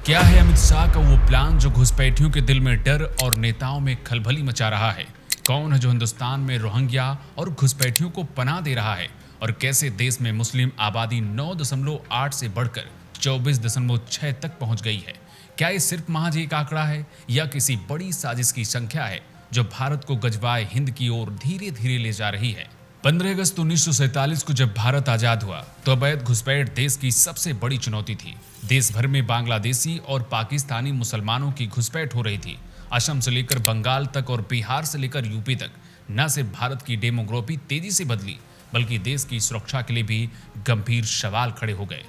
क्या है अमित शाह का वो प्लान जो घुसपैठियों के दिल में डर और नेताओं में खलबली मचा रहा है? कौन है जो हिंदुस्तान में रोहिंग्या और घुसपैठियों को पनाह दे रहा है? और कैसे देश में मुस्लिम आबादी 9.8 से बढ़कर 24.6 तक पहुंच गई है? क्या ये सिर्फ महज एक आंकड़ा है या किसी बड़ी साजिश की संख्या है जो भारत को गजवाए हिंद की ओर धीरे धीरे ले जा रही है? 15 अगस्त 1947 को जब भारत आजाद हुआ तो अवैध घुसपैठ देश की सबसे बड़ी चुनौती थी। देश भर में बांग्लादेशी और पाकिस्तानी मुसलमानों की घुसपैठ हो रही थी। असम से लेकर बंगाल तक और बिहार से लेकर यूपी तक न सिर्फ भारत की डेमोग्राफी तेजी से बदली बल्कि देश की सुरक्षा के लिए भी गंभीर सवाल खड़े हो गए।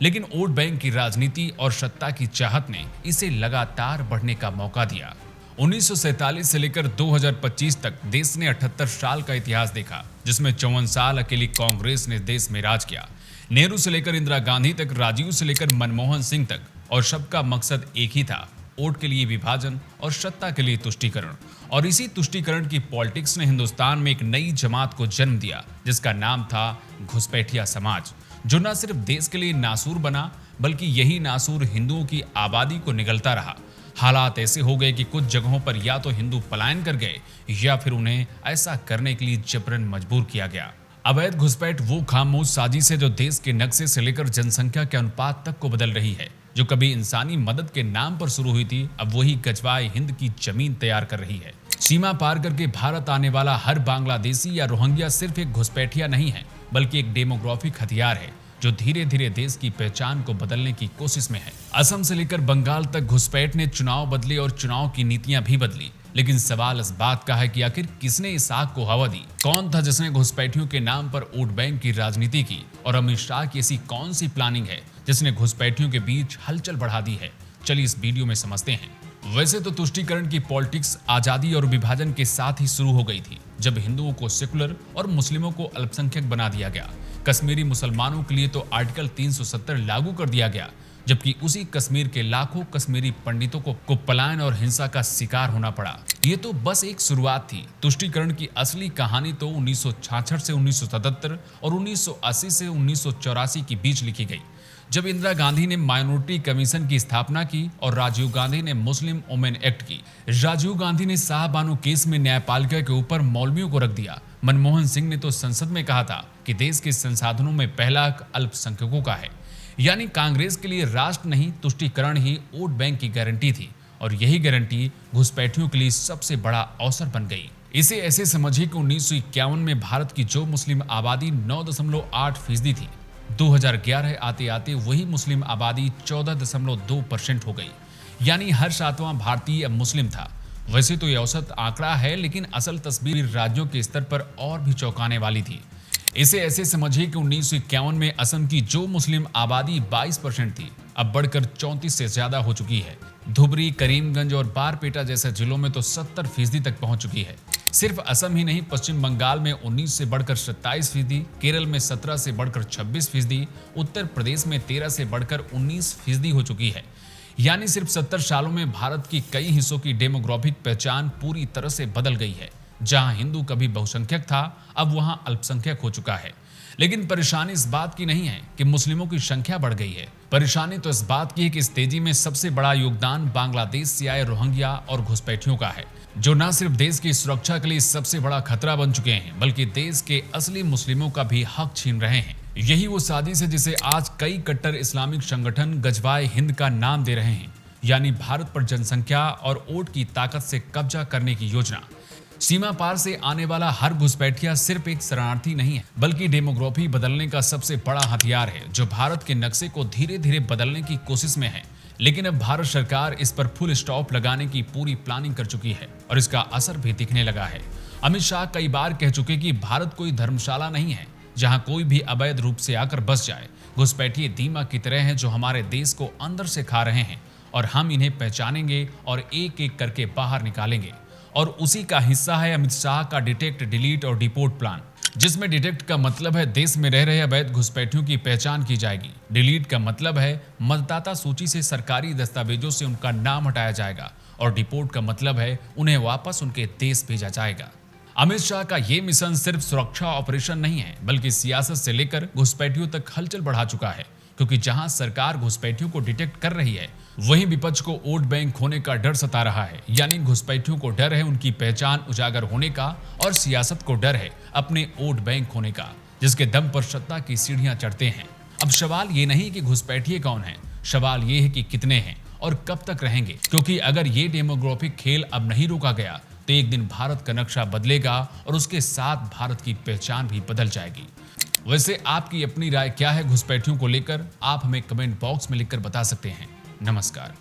लेकिन वोट बैंक की राजनीति और सत्ता की चाहत ने इसे लगातार बढ़ने का मौका दिया। 1947 से लेकर 2025 तक देश ने 78 साल का इतिहास देखा, जिसमें 54 साल अकेली कांग्रेस ने देश में राज किया। नेहरू से लेकर इंदिरा गांधी तक, राजीव से लेकर मनमोहन सिंह तक, और सबका मकसद एक ही था, वोट के लिए विभाजन और सत्ता के लिए तुष्टीकरण। और इसी तुष्टीकरण की पॉलिटिक्स ने हिंदुस्तान में एक नई जमात को जन्म दिया जिसका नाम था घुसपैठिया समाज, जो न सिर्फ देश के लिए नासूर बना बल्कि यही नासूर हिंदुओं की आबादी को निगलता रहा। हालात ऐसे हो गए कि कुछ जगहों पर या तो हिंदू पलायन कर गए या फिर उन्हें ऐसा करने के लिए जबरन मजबूर किया गया। अवैध घुसपैठ वो खामोश साजिश है जो देश के नक्शे से लेकर जनसंख्या के अनुपात तक को बदल रही है। जो कभी इंसानी मदद के नाम पर शुरू हुई थी, अब वही गजवाए हिंद की जमीन तैयार कर रही है। सीमा पार करके भारत आने वाला हर बांग्लादेशी या रोहिंग्या सिर्फ एक घुसपैठिया नहीं है बल्कि एक डेमोग्राफिक हथियार है जो धीरे धीरे देश की पहचान को बदलने की कोशिश में है। असम से लेकर बंगाल तक घुसपैठ ने चुनाव बदले और चुनाव की नीतियां भी बदली। लेकिन सवाल इस बात का है कि आखिर किसने इस आग को हवा दी? कौन था जिसने घुसपैठियों के नाम पर वोट बैंक की राजनीति की? और अमित शाह की ऐसी कौन सी प्लानिंग है जिसने घुसपैठियों के बीच हलचल बढ़ा दी है? चलिए इस वीडियो में समझते हैं। वैसे तो तुष्टीकरण की पॉलिटिक्स आजादी और विभाजन के साथ ही शुरू हो गई थी, जब हिंदुओं को सेकुलर और मुस्लिमों को अल्पसंख्यक बना दिया गया। कश्मीरी मुसलमानों के लिए तो आर्टिकल 370 लागू कर दिया गया, जबकि उसी कश्मीर के लाखों कश्मीरी पंडितों को पलायन और हिंसा का शिकार होना पड़ा। ये तो बस एक शुरुआत थी। तुष्टीकरण की असली कहानी तो 1966 से 1977 और 1980 से 1984 के बीच लिखी गई, जब इंदिरा गांधी ने माइनॉरिटी कमीशन की स्थापना की और राजीव गांधी ने मुस्लिम वुमेन एक्ट की। राजीव गांधी ने शाहबानो केस में न्यायपालिका के ऊपर मौलवियों को रख दिया। मनमोहन सिंह ने तो संसद में कहा था कि देश के संसाधनों में पहला हक अल्पसंख्यकों का है। यानी कांग्रेस के लिए राष्ट्र नहीं, तुष्टीकरण ही वोट बैंक की गारंटी थी, और यही गारंटी घुसपैठियों के लिए सबसे बड़ा अवसर बन गई। इसे ऐसे समझिए कि 1951 में भारत की जो मुस्लिम आबादी 9.8% थी, 2011 आते आते वही मुस्लिम आबादी 14.2% हो गई। यानी हर सातवां भारतीय अब मुस्लिम था। वैसे तो यह औसत आंकड़ा है, लेकिन असल तस्वीर राज्यों के स्तर पर और भी चौंकाने वाली थी। इसे ऐसे समझिए कि 1951 में असम की जो मुस्लिम आबादी 22% थी, अब बढ़कर 34 से ज्यादा हो चुकी है। धुबरी, करीमगंज और बारपेटा जैसे जिलों में तो 70% तक पहुंच चुकी है। सिर्फ असम ही नहीं, पश्चिम बंगाल में 19 से बढ़कर 27%, केरल में 17 से बढ़कर 26%, उत्तर प्रदेश में 13 से बढ़कर 19% हो चुकी है। यानी सिर्फ 70 सालों में भारत की कई हिस्सों की डेमोग्राफिक पहचान पूरी तरह से बदल गई है। जहां हिंदू कभी बहुसंख्यक था, अब वहां अल्पसंख्यक हो चुका है। लेकिन परेशानी इस बात की नहीं है कि मुस्लिमों की संख्या बढ़ गई है। परेशानी तो इस बात की है कि इस तेजी में सबसे बड़ा योगदान बांग्लादेश से आए रोहिंग्या और घुसपैठियों का है, जो न सिर्फ देश की सुरक्षा के लिए सबसे बड़ा खतरा बन चुके हैं बल्कि देश के असली मुस्लिमों का भी हक छीन रहे हैं। यही वो साजिश है जिसे आज कई कट्टर इस्लामिक संगठन गजवाए हिंद का नाम दे रहे हैं। यानी भारत पर जनसंख्या और वोट की ताकत से कब्जा करने की योजना। सीमा पार से आने वाला हर घुसपैठिया सिर्फ एक शरणार्थी नहीं है बल्कि डेमोग्राफी बदलने का सबसे बड़ा हथियार है, जो भारत के नक्शे को धीरे धीरे बदलने की कोशिश में है। लेकिन अब भारत सरकार इस पर फुल स्टॉप लगाने की पूरी प्लानिंग कर चुकी है और इसका असर भी दिखने लगा है। अमित शाह कई बार कह चुके कि भारत कोई धर्मशाला नहीं है जहां कोई भी अवैध रूप से आकर बस जाए। घुसपैठिए दीमक की तरह हैं जो हमारे देश को अंदर से खा रहे हैं, और हम इन्हें पहचानेंगे और एक एक करके बाहर निकालेंगे। और उसी का हिस्सा है अमित शाह का डिटेक्ट, डिलीट और डिपोर्ट प्लान, जिसमें डिटेक्ट का मतलब है देश में रह रहे अवैध घुसपैठियों की पहचान की जाएगी। डिलीट का मतलब है मतदाता सूची से सरकारी दस्तावेजों से उनका नाम हटाया जाएगा, और डिपोर्ट का मतलब है उन्हें वापस उनके देश भेजा जाएगा। अमित शाह का ये मिशन सिर्फ सुरक्षा ऑपरेशन नहीं है बल्कि सियासत से लेकर घुसपैठियों तक हलचल बढ़ा चुका है, क्योंकि जहां सरकार घुसपैठियों को डिटेक्ट कर रही है वहीं विपक्ष को वोट बैंक खोने का डर सता रहा है, यानी घुसपैठियों को डर है उनकी पहचान उजागर होने का और सियासत को डर है अपने वोट बैंक खोने का, जिसके दम पर सत्ता की सीढ़ियां चढ़ते हैं। अब सवाल ये नहीं कि घुसपैठिए कौन है, सवाल ये है कि कितने हैं और कब तक रहेंगे, क्योंकि अगर ये डेमोग्राफिक खेल अब नहीं रोका गया तो एक दिन भारत का नक्शा बदलेगा और उसके साथ भारत की पहचान भी बदल जाएगी। वैसे आपकी अपनी राय क्या है घुसपैठियों को लेकर? आप हमें कमेंट बॉक्स में लिखकर बता सकते हैं। नमस्कार।